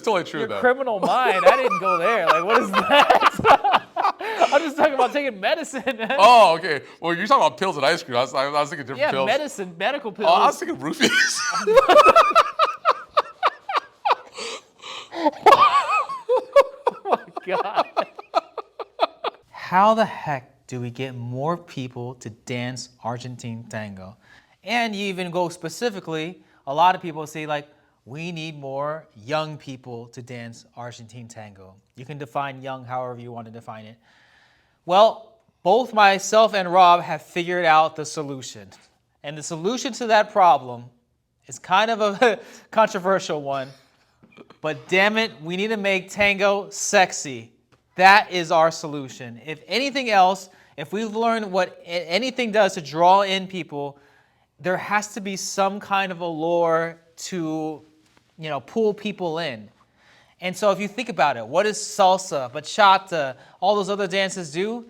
totally true, Your though. criminal mind. I didn't go there. Like, what is that? I'm just talking about taking medicine, man. Oh, okay. Well, you're talking about pills and ice cream. I was thinking different Yeah, pills. medicine, medical pills. Oh, I was thinking roofies. Oh my God. How the heck do we get more people to dance Argentine tango? And you even go specifically, a lot of people say like, we need more young people to dance Argentine tango. You can define young however you want to define it. Well, both myself and Rob have figured out the solution. And the solution to that problem is kind of a controversial one. But damn it, we need to make tango sexy. That is our solution. If anything else, if we've learned what anything does to draw in people, there has to be some kind of allure to, pull people in. And so if you think about it, what does salsa, bachata, all those other dances do?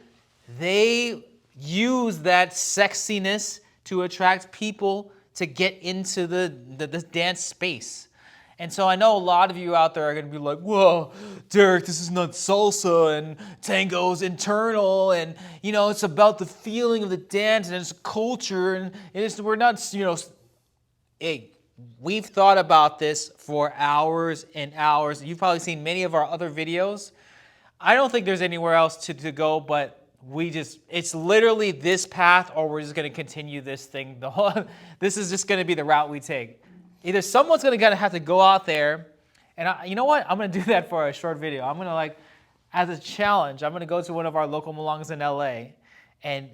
They use that sexiness to attract people to get into the dance space. And so I know a lot of you out there are going to be like, whoa, Derek, this is not salsa, and tango's internal, and, it's about the feeling of the dance, and it's culture, and we're not, hey, we've thought about this for hours and hours. You've probably seen many of our other videos. I don't think there's anywhere else to go, but it's literally this path, or we're just going to continue this thing. This is just going to be the route we take. Either someone's going to have to go out there, and you know what? I'm going to do that for a short video. I'm going to as a challenge, I'm going to go to one of our local Malongas in LA, and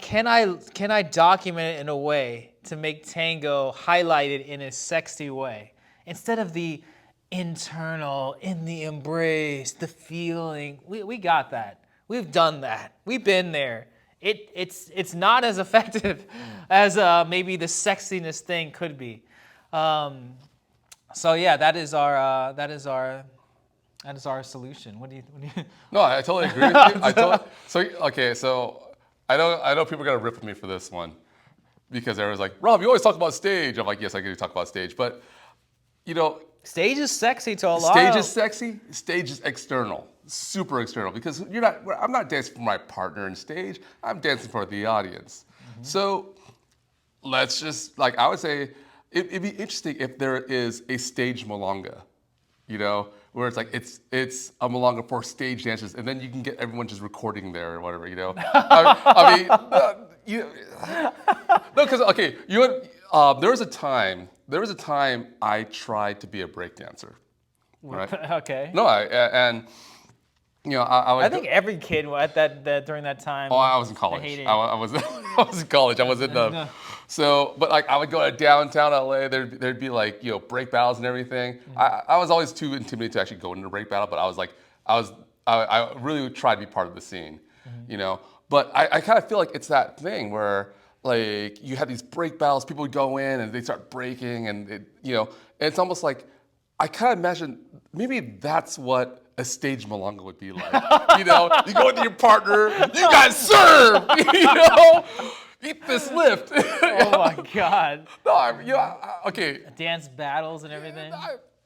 can I document it in a way to make tango highlighted in a sexy way, instead of the internal, in the embrace, the feeling. We got that. We've done that. We've been there. It's not as effective as maybe the sexiness thing could be. So yeah, that is our solution. What do you? No, I totally agree with you. So I know people are gonna rip at me for this one because everyone's like, Rob, you always talk about stage. I'm like, yes, I do talk about stage, but stage is sexy to a lot. Stage is sexy. Stage is external, super external, because I'm not dancing for my partner in stage. I'm dancing for the audience. Mm-hmm. So let's just I would say it'd be interesting if there is a stage milonga, where it's a milonga for stage dancers, and then you can get everyone just recording there or whatever, no, because there was a time I tried to be a breakdancer. Right? Okay. No, I would. I think every kid at that during that time. Oh, I was in college. I was in college. I was in the. No. So, but I would go to downtown LA. There'd be break battles and everything. Mm-hmm. I was always too intimidated to actually go into a break battle, but I really tried to be part of the scene, mm-hmm. But I kind of feel like it's that thing where you have these break battles, people would go in and they start breaking, and it's almost like I kind of imagine maybe that's what a stage milonga would be like. You go into your partner, you guys serve, eat this lift. Oh my God. No, okay. Dance battles and everything.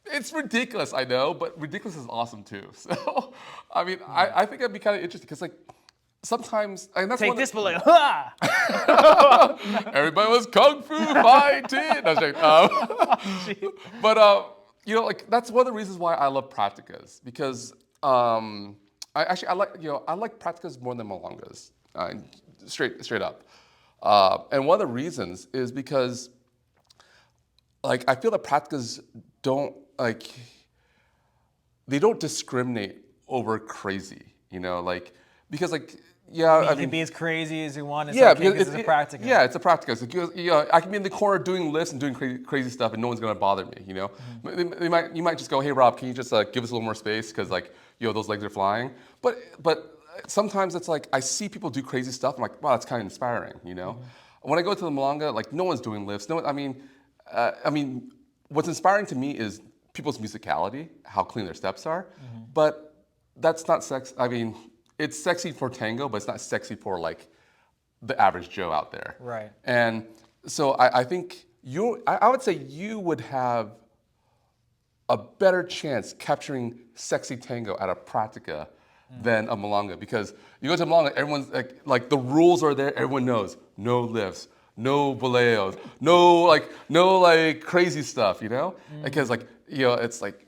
It's ridiculous, I know, but ridiculous is awesome too. So, I think that'd be kind of interesting because sometimes, and that's take this, but everybody was kung fu fighting. But that's one of the reasons why I love practicas, because I like practicas more than milongas, straight up. And one of the reasons is because I feel that practicas don't discriminate over crazy, because yeah, you can be as crazy as you want. It's yeah, okay because it's a practica. Yeah, it's a practica. I can be in the corner doing lifts and doing crazy stuff, and no one's gonna bother me. Mm-hmm. You might just go, hey Rob, can you just give us a little more space because those legs are flying. But sometimes it's I see people do crazy stuff. I'm like, wow, that's kind of inspiring. Mm-hmm. When I go to the milonga, no one's doing lifts. No, what's inspiring to me is people's musicality, how clean their steps are. Mm-hmm. But that's not sex. It's sexy for tango, but it's not sexy for the average Joe out there. Right. And so I think I would say you would have a better chance capturing sexy tango at a practica than a milonga, because you go to a milonga, everyone's like the rules are there, everyone knows. No lifts, no boleos, no crazy stuff, you know? Because it's like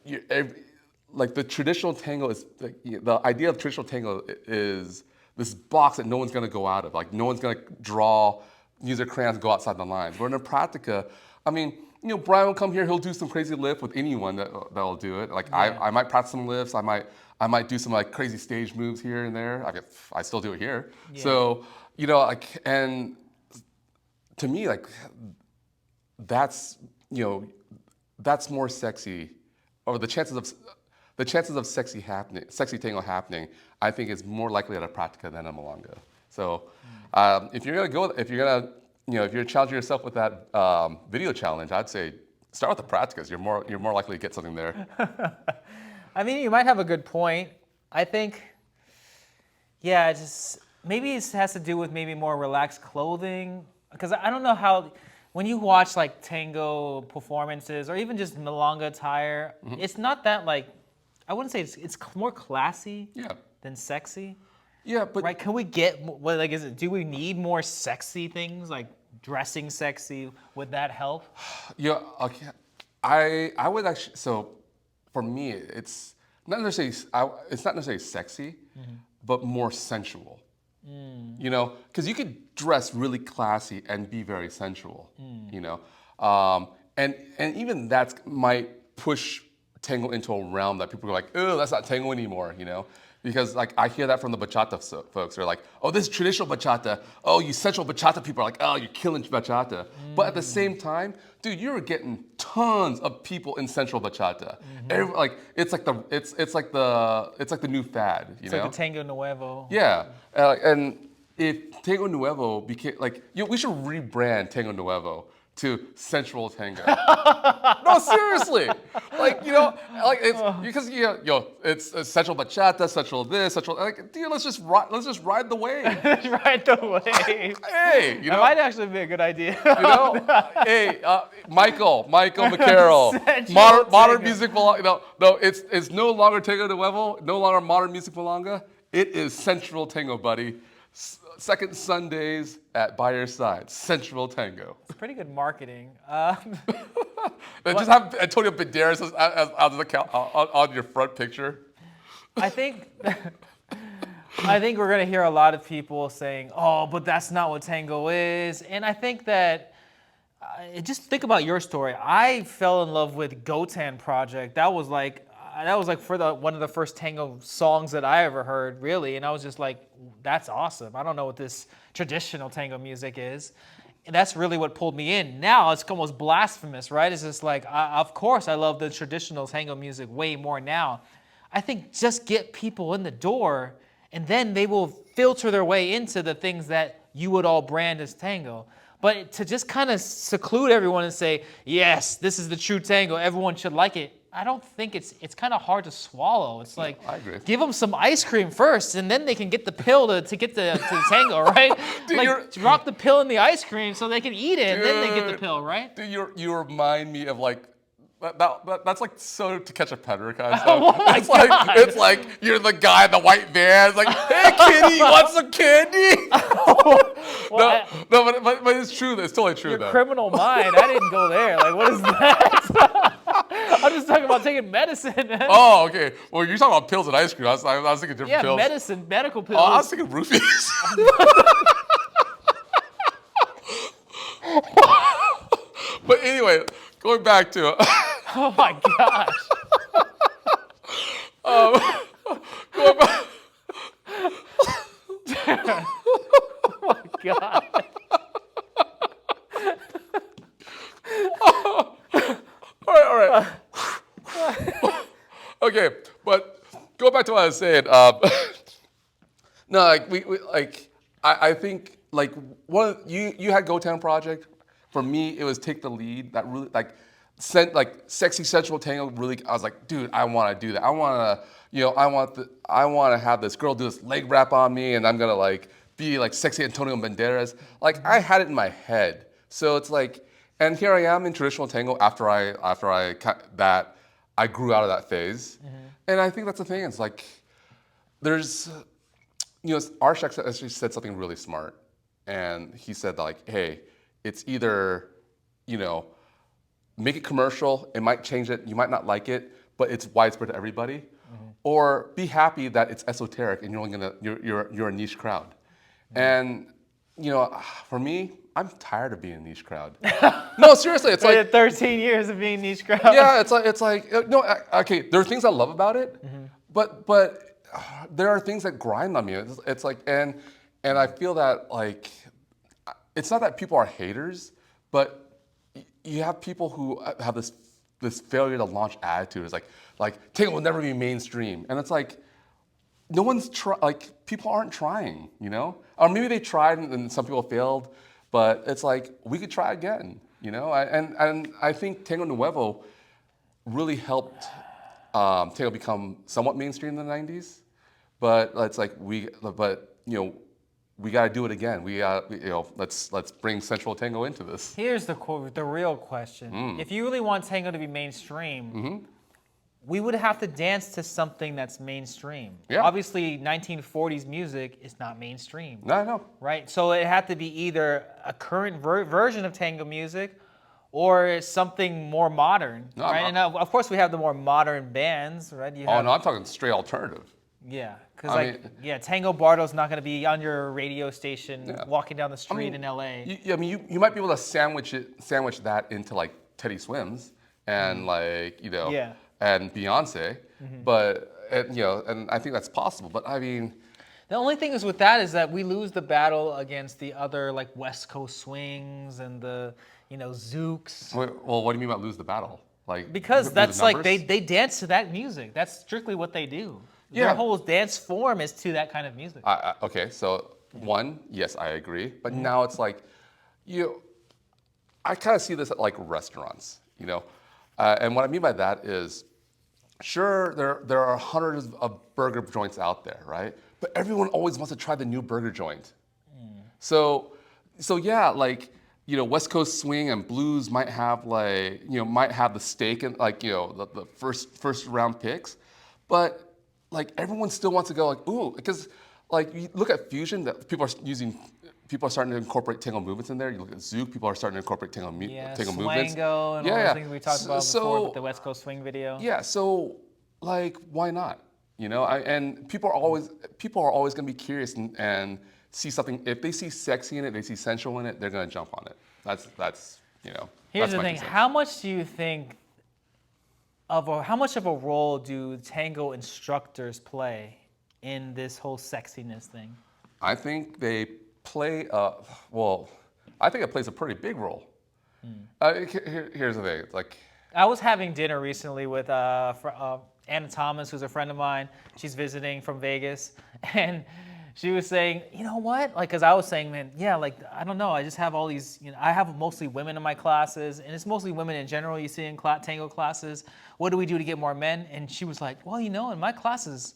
like the traditional tango is like, the idea of traditional tango is this box that no one's gonna go out of. Like no one's gonna use their crayons, go outside the lines. Where in a practica, I mean, Brian will come here, he'll do some crazy lift with anyone that'll do it. Like I might practice some lifts, I might do some like crazy stage moves here and there. I still do it here. Yeah. So, and to me, like that's more sexy, or the chances of sexy tango happening, I think is more likely at a practica than a milonga. So, if you're challenging yourself with that video challenge, I'd say start with the practicas. You're more likely to get something there. I mean, you might have a good point. I think, maybe it has to do with maybe more relaxed clothing. Because I don't know how, when you watch like tango performances or even just milonga attire, it's not that I wouldn't say it's more classy than sexy. Yeah, but right? Can we get do we need more sexy things like dressing sexy? Would that help? Yeah, okay. I would actually. So, for me, it's not necessarily sexy, but more sensual. Because you could dress really classy and be very sensual. And even that might push tango into a realm that people are like, oh, that's not tango anymore. Because I hear that from the bachata folks. They're like, oh, this is traditional bachata. Oh, you sensual bachata people are like, oh, you're killing bachata. But at the same time, dude, you're getting tons of people in sensual bachata. It's like the new fad. It's like the Tango Nuevo. Yeah, and if Tango Nuevo became we should rebrand Tango Nuevo to sensual tango. No, seriously. It's because it's sensual bachata, sensual this, sensual dude, let's just ride the wave. Ride the wave. Hey, that might actually be a good idea. Hey, Michael McCarroll, modern music milonga. No, it's no longer Tango Nuevo, no longer modern music milonga. It is sensual tango, buddy. Second Sundays by your side, sensual tango. It's pretty good marketing. Just have Antonio Banderas on your front picture. I think we're gonna hear a lot of people saying, "Oh, but that's not what tango is," and I think that. Just think about your story. I fell in love with Gotan Project. That was one of the first tango songs that I ever heard, really. And I was just like, that's awesome. I don't know what this traditional tango music is. And that's really what pulled me in. Now it's almost blasphemous, right? It's just like, of course I love the traditional tango music way more now. I think just get people in the door and then they will filter their way into the things that you would all brand as tango. But to just kind of seclude everyone and say, yes, this is the true tango, everyone should like it, I don't think it's kind of hard to swallow. It's like, I agree. Give them some ice cream first, and then they can get the pill to get to the tango, right? Dude, drop the pill in the ice cream so they can eat it, and then they get the pill, right? Dude, you remind me of that's like So To Catch a Predator kind of stuff. It's like you're the guy in the white van. It's like, hey, kitty, you want some candy? But it's true. It's totally true, though. Criminal mind. I didn't go there. What is that? I'm just talking about taking medicine, man. Oh, okay. Well, you're talking about pills and ice cream. I was thinking different pills. Yeah, medicine, medical pills. Oh, I was thinking roofies. But anyway, going back to oh my gosh. Going back. Oh my god. All right. Okay, but go back to what I was saying. No, I think you had GoTown Project. For me, it was Take the Lead. That really sexy sensual tango. Really, I was like, dude, I want to do that. I want to have this girl do this leg wrap on me, and I'm gonna be like sexy Antonio Banderas. I had it in my head. So it's and here I am in traditional tango after I cut that. I grew out of that phase. And I think that's the thing. It's like, there's, Arsh actually said something really smart. And he said like, hey, it's either, make it commercial, it might change it, you might not like it, but it's widespread to everybody. Or be happy that it's esoteric and you're a niche crowd. And, for me, I'm tired of being a niche crowd. No, seriously, it's like 13 years of being niche crowd. Yeah, it's like no, okay. There are things I love about it, but there are things that grind on me. It's like and I feel that like it's not that people are haters, but you have people who have this failure to launch attitude. It's like Tango will never be mainstream, and it's like no one's people aren't trying, or maybe they tried and some people failed. But it's like, we could try again, And I think Tango Nuevo really helped Tango become somewhat mainstream in the 90s. But it's like, we got to do it again. Let's bring Central Tango into this. Here's the real question. If you really want Tango to be mainstream, we would have to dance to something that's mainstream. Yeah. Obviously, 1940s music is not mainstream. No, I know. Right? So it had to be either a current version of tango music or something more modern. No, right? And of course, we have the more modern bands, right? I'm talking straight alternative. Yeah, because Tango Bardo's not going to be on your radio station walking down the street in LA. You might be able to sandwich that into like Teddy Swims and and Beyonce, but and I think that's possible. But I mean, the only thing is with that is that we lose the battle against the other like West Coast swings and the Zooks. Well, what do you mean by lose the battle? Like because that's like they dance to that music. That's strictly what they do. Yeah. Their whole dance form is to that kind of music. Okay, so yes, I agree. But now it's like, I kind of see this at like restaurants, and what I mean by that is, sure, there are hundreds of burger joints out there, right? But everyone always wants to try the new burger joint. So yeah, like West Coast swing and blues might have the steak and the first round picks, but like everyone still wants to go like ooh, because like you look at fusion that people are starting to incorporate tango movements in there. You look at Zouk, people are starting to incorporate tango movements. Swango and all those things we talked about before with the West Coast swing video. Yeah, so like why not? And people are always going to be curious and see something. If they see sexy in it, they see sensual in it, they're going to jump on it. That's Here's the thing: how much do you think how much of a role do tango instructors play in this whole sexiness thing? I think they play. I think it plays a pretty big role. Here's the thing: it's like I was having dinner recently with Anna Thomas, who's a friend of mine. She's visiting from Vegas, and she was saying, you know what? Like, because I was saying, man, yeah, like, I don't know. I just have all these, I have mostly women in my classes, and it's mostly women in general you see in tango classes. What do we do to get more men? And she was like, well, in my classes,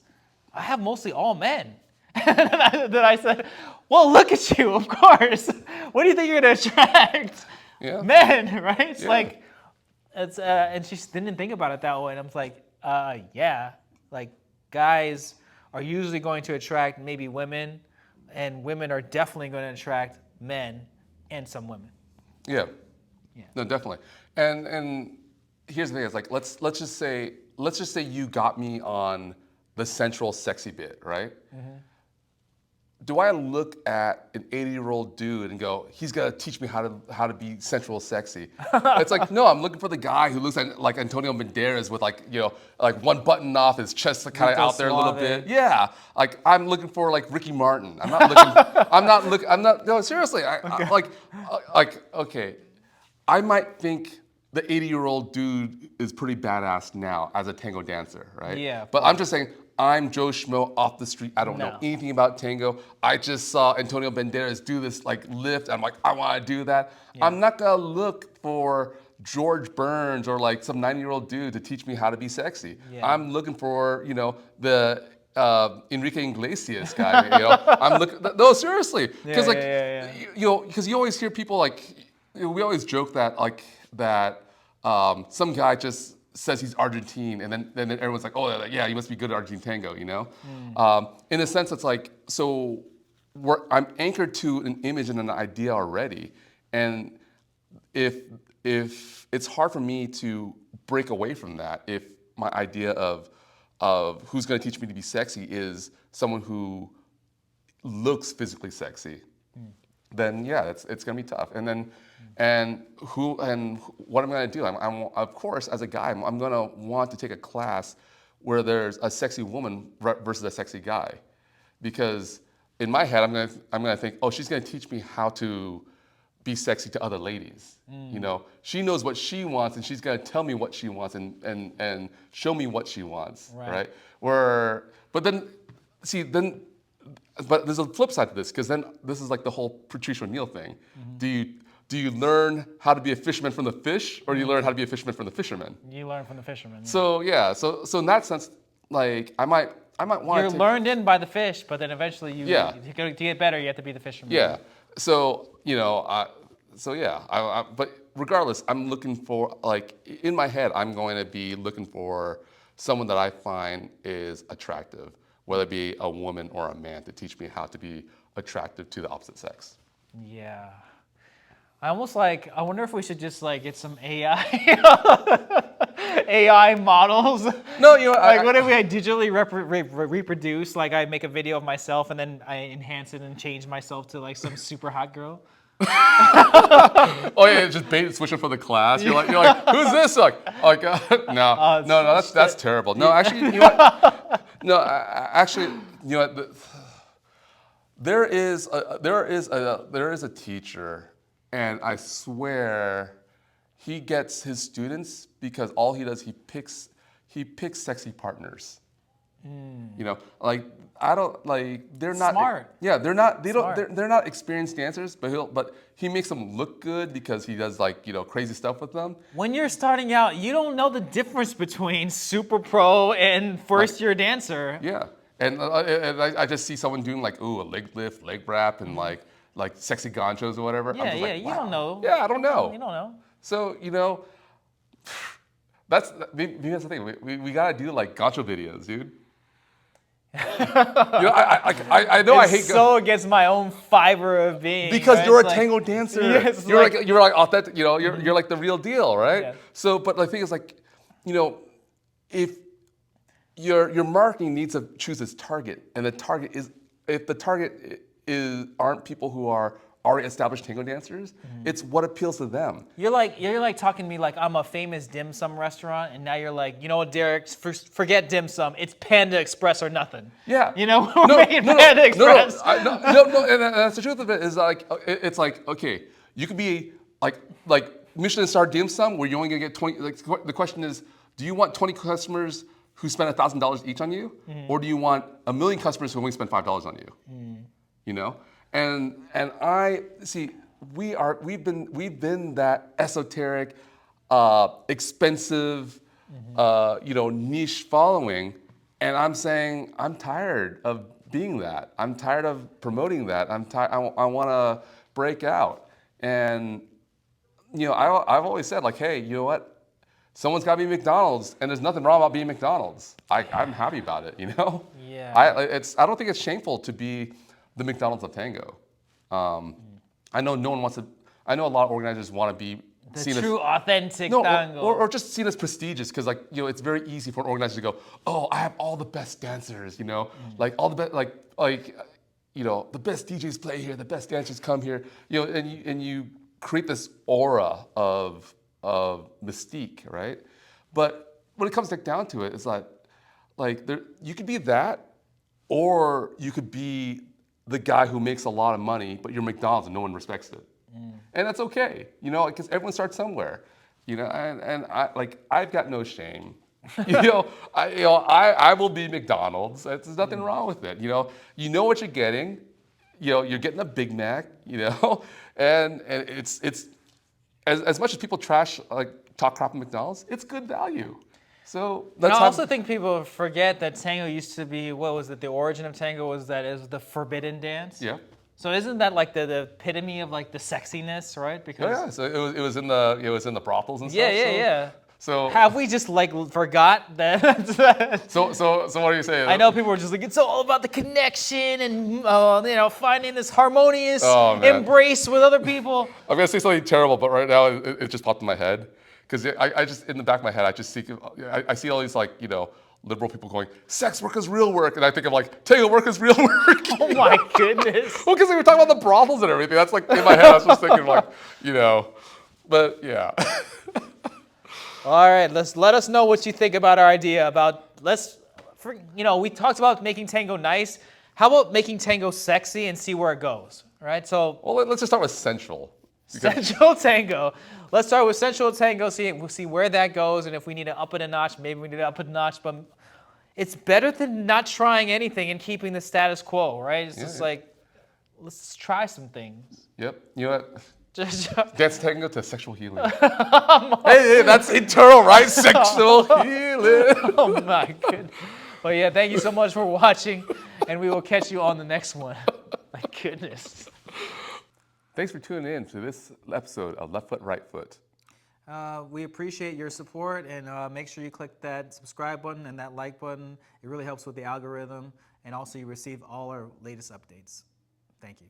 I have mostly all men. And then I said, well, look at you, of course. What do you think you're going to attract? Yeah. Men, right? It's like, and she didn't think about it that way. And I was like, yeah, like guys are usually going to attract maybe women, and women are definitely going to attract men and some women. Yeah. No, definitely. And here's the thing: it's like let's just say you got me on the central sexy bit, right? Mm-hmm. Do I look at an 80-year-old dude and go, he's gonna teach me how to be central sexy? It's like, no, I'm looking for the guy who looks like Antonio Banderas with like one button off, his chest kind of out there a little bit. Yeah, like I'm looking for like Ricky Martin. I'm not looking. No, seriously. Okay, I might think the 80-year-old dude is pretty badass now as a tango dancer, right? Yeah. But I'm just saying, I'm Joe Schmo off the street. I don't know anything about tango. I just saw Antonio Banderas do this like lift. I'm like, I want to do that. Yeah. I'm not gonna look for George Burns or like some 90-year-old dude to teach me how to be sexy. Yeah. I'm looking for the Enrique Iglesias guy. I'm looking. No, seriously, because because you always hear people like we always joke that some guy just says he's Argentine, and then everyone's like, oh yeah, you must be good at Argentine tango, you know. In a sense, it's like so I'm anchored to an image and an idea already, and if it's hard for me to break away from that, if my idea of who's going to teach me to be sexy is someone who looks physically sexy, then yeah, it's going to be tough. And what I'm going to do? I'm of course, as a guy, I'm going to want to take a class where there's a sexy woman versus a sexy guy, because in my head, I'm going to think, oh, she's going to teach me how to be sexy to other ladies. You know, she knows what she wants, and she's going to tell me what she wants and show me what she wants, right? But there's a flip side to this, because then this is like the whole Patrice O'Neill thing. Do you learn how to be a fisherman from the fish, or do you learn how to be a fisherman from the fisherman? You learn from the fisherman. Yeah. So yeah, so in that sense, like I might want You're to learned in by the fish, but then eventually to get better, you have to be the fisherman. Yeah. So but regardless, I'm looking for, like, in my head, I'm going to be looking for someone that I find is attractive, whether it be a woman or a man, to teach me how to be attractive to the opposite sex. Yeah. I wonder if we should just like get some AI AI models. No, you know, what if I digitally reproduce? Like I make a video of myself and then I enhance it and change myself to like some super hot girl. Oh yeah, just bait and switching for the class. You're like, who's this? No, that's terrible. No, actually, you know what? No, actually, you know what? There is a teacher, and I swear, he gets his students because all he does, he picks sexy partners. You know, like they're not smart. Yeah, they're not. They're not experienced dancers, but he makes them look good because he does crazy stuff with them. When you're starting out, you don't know the difference between super pro and first year dancer. Yeah, and I just see someone doing a leg lift, leg wrap, and like sexy ganchos or whatever. Yeah, you don't know. Yeah, I don't know. You don't know. So that's the thing. We gotta do gancho videos, dude. I know I hate so against my own fiber of being, because right? you're a tango dancer. Yes, you're authentic. You're like the real deal, right? Yeah. So, but the thing is, if your marketing needs to choose its target, and the target aren't people who are already established tango dancers, it's what appeals to them. You're like talking to me like I'm a famous dim sum restaurant, and now you're like, you know what, Derek? Forget dim sum. It's Panda Express or nothing. Yeah. We're making Panda Express. No, and that's the truth of it. Is it's like, okay, you could be like Michelin star dim sum where you're only gonna get 20. The question is, do you want 20 customers who spend $1,000 each on you, or do you want 1 million customers who only spend $5 on you? You know. And I see we've been that esoteric, expensive, niche following, and I'm saying I'm tired of being that. I'm tired of promoting that. I want to break out, and I've always said hey, you know what? Someone's got to be McDonald's, and there's nothing wrong about being McDonald's. I'm happy about it. Yeah. I don't think it's shameful to be the McDonald's of tango. I know no one wants to. I know a lot of organizers want to be seen as authentic tango, or just seen as prestigious, because it's very easy for an organizer to go, oh, I have all the best dancers, like all the best, the best DJs play here, the best dancers come here, and you create this aura of mystique, right? But when it comes down to it, it's you could be that, or you could be the guy who makes a lot of money, but you're McDonald's and no one respects it. And that's okay, because everyone starts somewhere, and I've got no shame. I will be McDonald's. There's nothing wrong with it. You know what you're getting. You're getting a Big Mac. And it's as much as people talk crap on McDonald's, it's good value. So I also think people forget that tango used to be, what was it? The origin of tango was that it was the forbidden dance. Yeah. So isn't that the epitome of the sexiness, right? Because So it was in the brothels and stuff. Yeah. So Have we just like forgot that? so what are you saying? I know people are just like, it's all about the connection and you know, finding this harmonious Oh, man. embrace with other people. I'm gonna say something terrible, but right now it just popped in my head because I just in the back of my head I see all these like liberal people going, sex work is real work, and I think of like Tango work is real work. Oh my goodness. Well, because we were talking about the brothels and everything. That's like in my head. I was just thinking like but yeah. All right, let us know what you think about our idea about we talked about making Tango nice. How about making Tango sexy and see where it goes, right? So Well, let's just start with sensual. Sensual Tango. Let's start with Sensual Tango, we'll see where that goes, and if we need to up it a notch, maybe we need to up it a notch, but it's better than not trying anything and keeping the status quo, right? It's just like, let's try some things. Yep. You know what? Just Dance Tango to sexual healing. hey, that's internal, right? Sexual healing. Oh my goodness. Well, yeah, thank you so much for watching, and we will catch you on the next one. My goodness. Thanks for tuning in to this episode of Left Foot, Right Foot. We appreciate your support, and make sure you click that subscribe button and that like button. It really helps with the algorithm, and also you receive all our latest updates. Thank you.